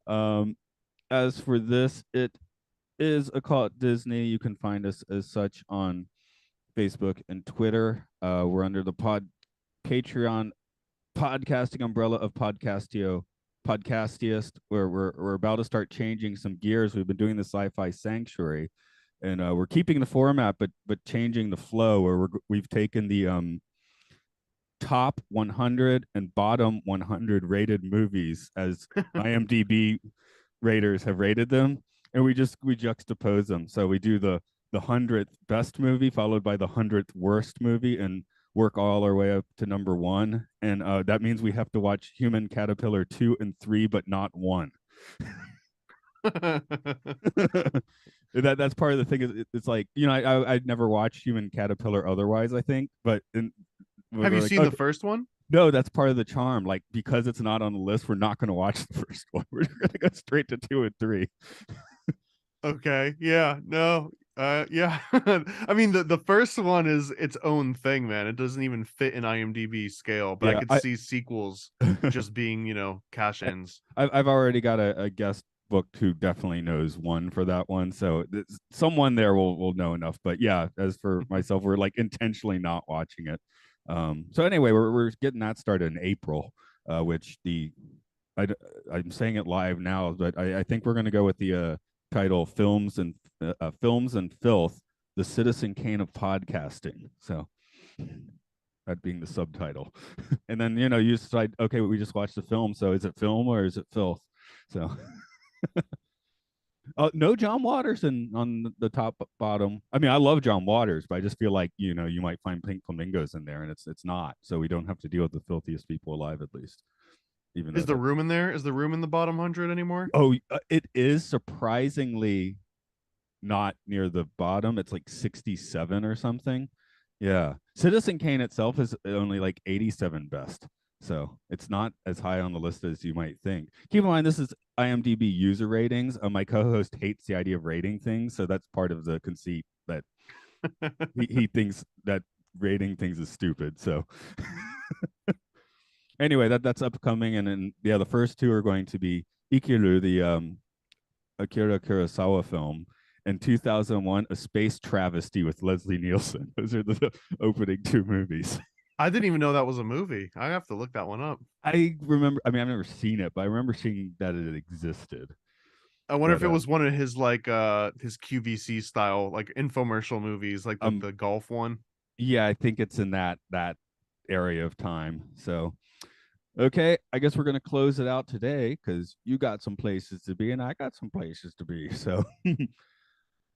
um, as for this, it is Occult Disney. You can find us as such on Facebook and Twitter. We're under the Patreon podcasting umbrella of Podcastio podcastiest, where we're about to start changing some gears. We've been doing the Sci-Fi Sanctuary, and we're keeping the format, but changing the flow. Where we've taken the top 100 and bottom 100 rated movies as IMDb raters have rated them, and we juxtapose them. So we do the 100th best movie followed by the 100th worst movie, and work all our way up to number one. And that means we have to watch Human Caterpillar 2 and 3, but not 1. That's part of the thing. It's like, I'd never watched Human Caterpillar otherwise, I think, but Have you we're like, seen oh, the first one? no, that's part of the charm. Like, because it's not on the list, we're not going to watch the first one. We're going to go straight to 2 and 3. Okay. Yeah. No. Yeah. I mean, the first one is its own thing, man. It doesn't even fit in IMDb scale, but I Yeah, could see sequels just being, cash ins. I've already got a guest booked who definitely knows one for that one, so someone there will know enough. But yeah, as for myself, we're like intentionally not watching it. So anyway, we're getting that started in April, which I, I'm saying it live now, but I think we're going to go with the title Films and Filth, the Citizen Kane of podcasting. So that being the subtitle. And then you decide, okay, we just watched the film, so is it film or is it filth? So no John Waters on the top bottom. I mean, I love John Waters, but I just feel like you might find pink flamingos in there, and it's not. So we don't have to deal with the filthiest people alive, at least. Even though Is the that, room in there? Is the room in the bottom 100 anymore? oh, it is surprisingly not near the bottom. It's like 67 or something. Yeah. Citizen Kane itself is only like 87 best. So it's not as high on the list as you might think. Keep in mind, this is IMDb user ratings. My co-host hates the idea of rating things, so that's part of the conceit that he thinks that rating things is stupid. So anyway, that's upcoming, and then yeah, the first two are going to be Ikiru, the Akira Kurosawa film, and 2001, A Space Travesty with Leslie Nielsen. Those are the opening two movies. I didn't even know that was a movie. I have to look that one up. I remember, I mean, I've never seen it, but I remember seeing that it existed. I wonder if But it was one of his his QVC style like infomercial movies, like the golf one. yeah, I think it's in that area of time. So okay, I guess we're gonna close it out today because you got some places to be and I got some places to be. So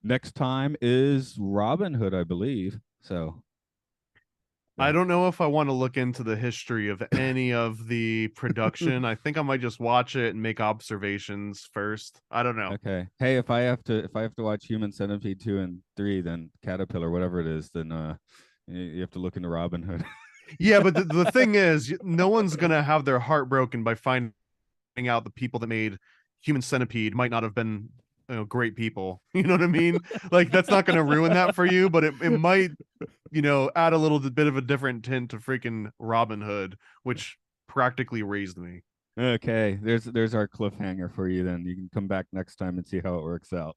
next time is Robin Hood, I believe. So I don't know if I want to look into the history of any of the production. I think I might just watch it and make observations first. I don't know. okay. Hey, if I have to watch Human Centipede 2 and 3, then Caterpillar, whatever it is, then you have to look into Robin Hood. Yeah, but the thing is, no one's gonna have their heart broken by finding out the people that made Human Centipede might not have been great people. You know what I mean? Like that's not gonna ruin that for you, but it might add a little bit of a different tint to freaking Robin Hood, which practically raised me. Okay, there's our cliffhanger for you then. You can come back next time and see how it works out.